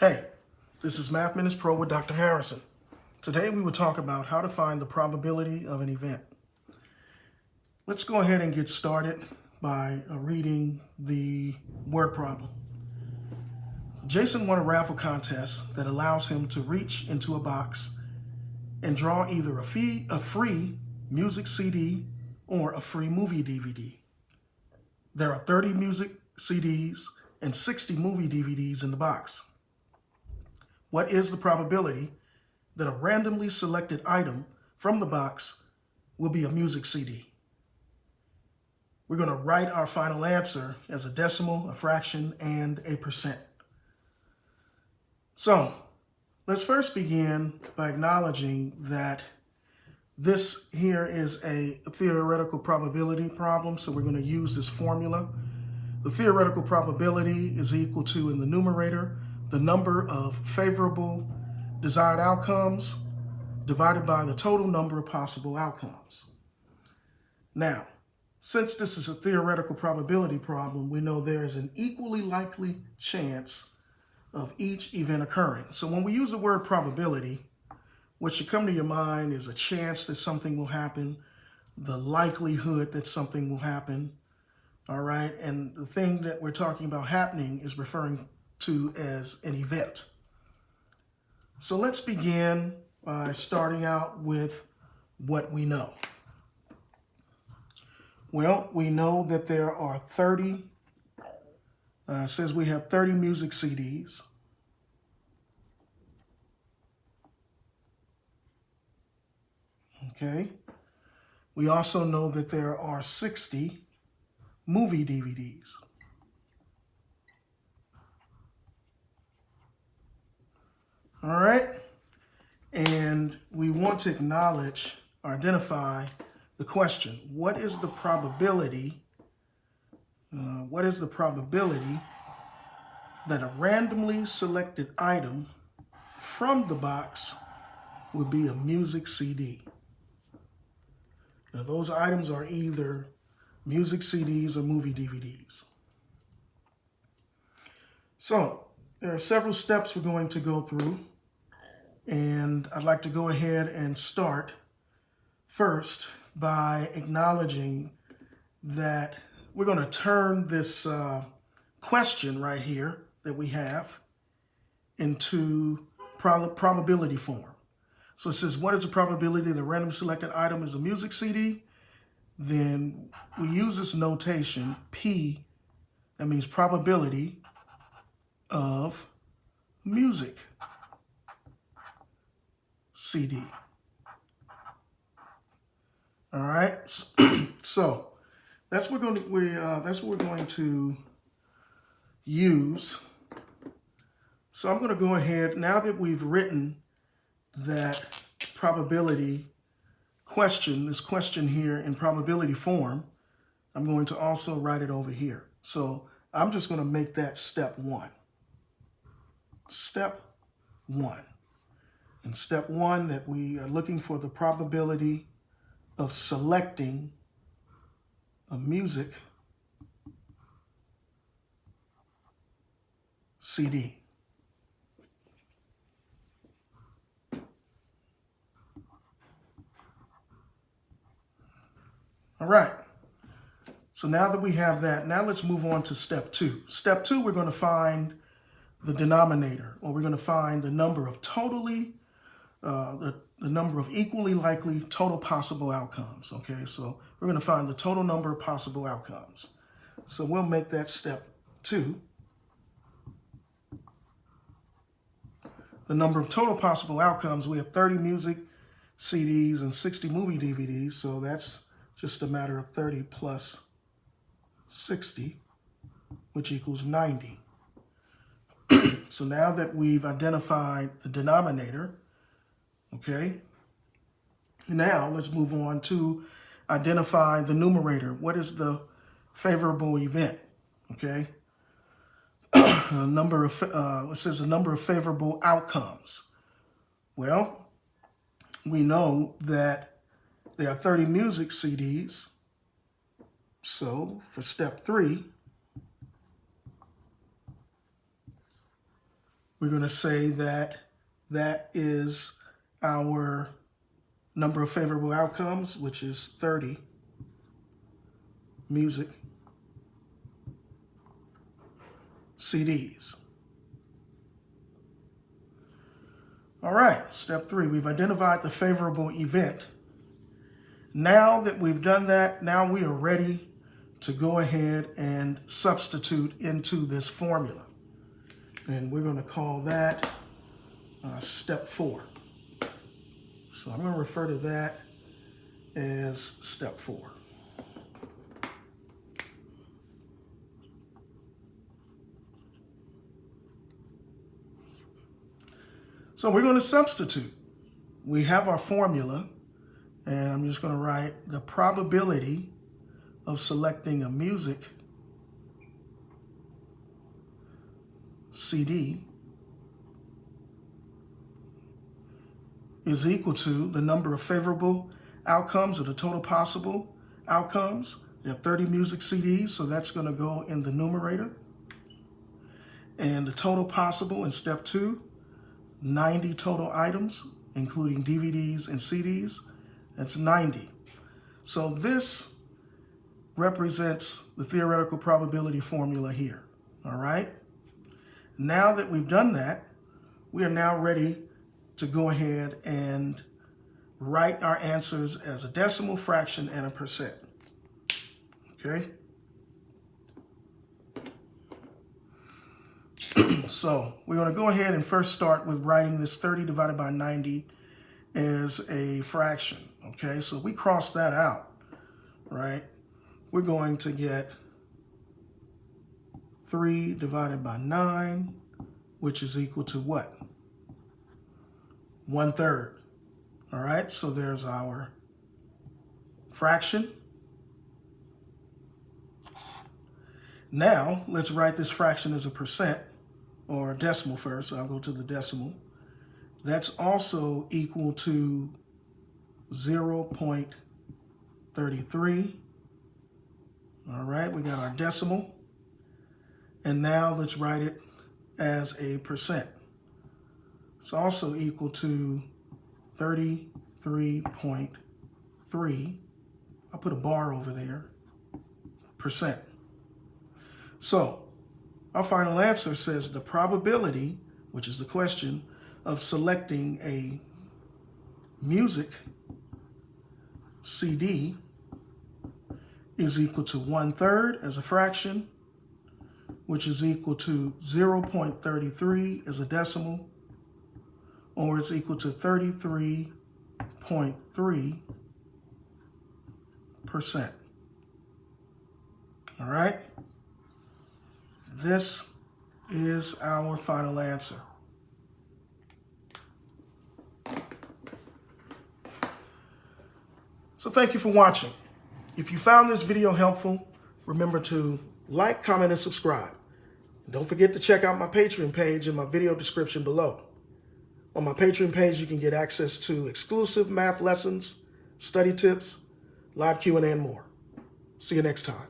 Hey, this is Math Minutes Pro with Dr. Harrison. Today we will talk about how to find the probability of an event. Let's go ahead and get started by reading the word problem. Jason won a raffle contest that allows him to reach into a box and draw either a free music CD or a free movie DVD. There are 30 music CDs and 60 movie DVDs in the box. What is the probability that a randomly selected item from the box will be a music CD? We're going to write our final answer as a decimal, a fraction, and a percent. So let's first begin by acknowledging that this here is a theoretical probability problem, so we're going to use this formula. The theoretical probability is equal to, in the numerator, the number of favorable desired outcomes divided by the total number of possible outcomes. Now, since this is a theoretical probability problem, we know there is an equally likely chance of each event occurring. So when we use the word probability, what should come to your mind is a chance that something will happen, the likelihood that something will happen, all right? And the thing that we're talking about happening is referring to as an event. So let's begin by starting out with what we know. Well, we know that there are 30, says we have 30 music CDs. Okay. We also know that there are 60 movie DVDs. All right, and we want to acknowledge or identify the question. What is the probability? What is the probability that a randomly selected item from the box would be a music CD? Now, those items are either music CDs or movie DVDs. So there are several steps we're going to go through. And I'd like to go ahead and start first by acknowledging that we're going to turn this question right here that we have into probability form. So it says, what is the probability that a randomly selected item is a music CD? Then we use this notation, P, that means probability of music CD. All right, so that's what we're going to use. So I'm going to go ahead, now that we've written that probability question, this question here in probability form, I'm going to also write it over here. So I'm just going to make that step one. Step one. In step one, that we are looking for the probability of selecting a music CD. All right. So now that we have that, now let's move on to step two. Step two, we're going to find the denominator, or we're going to find the number of the number of equally likely total possible outcomes. Okay, so we're going to find the total number of possible outcomes. So we'll make that step two. The number of total possible outcomes, we have 30 music CDs and 60 movie DVDs, so that's just a matter of 30 plus 60, which equals 90. So now that we've identified the denominator, okay, now let's move on to identify the numerator. What is the favorable event? Okay, it says a number of favorable outcomes. Well, we know that there are 30 music CDs. So for step three, we're going to say that that is our number of favorable outcomes, which is 30 music CDs. All right, step 3, we've identified the favorable event. Now that we've done that, now we are ready to go ahead and substitute into this formula. And we're going to call that step 4. So I'm going to refer to that as step 4. So we're going to substitute. We have our formula, and I'm just going to write the probability of selecting a music CD is equal to the number of favorable outcomes, or the total possible outcomes. You have 30 music CDs, so that's going to go in the numerator. And the total possible in step 2, 90 total items, including DVDs and CDs, that's 90. So this represents the theoretical probability formula here, all right? Now that we've done that, we are now ready to go ahead and write our answers as a decimal, fraction, and a percent, okay? So we're going to go ahead and first start with writing this 30 divided by 90 as a fraction, okay? So if we cross that out, right, we're going to get 3 divided by 9, which is equal to what? 1/3. All right, so there's our fraction. Now, let's write this fraction as a percent, or decimal first. So I'll go to the decimal. That's also equal to 0.33. All right, we got our decimal. And now let's write it as a percent. It's also equal to 33.3. I'll put a bar over there, percent. So our final answer says the probability, which is the question, of selecting a music CD is equal to 1/3 as a fraction, which is equal to 0.33 as a decimal, or it's equal to 33.3%. All right? This is our final answer. So thank you for watching. If you found this video helpful, remember to like, comment, and subscribe. And don't forget to check out my Patreon page in my video description below. On my Patreon page, you can get access to exclusive math lessons, study tips, live Q&A, and more. See you next time.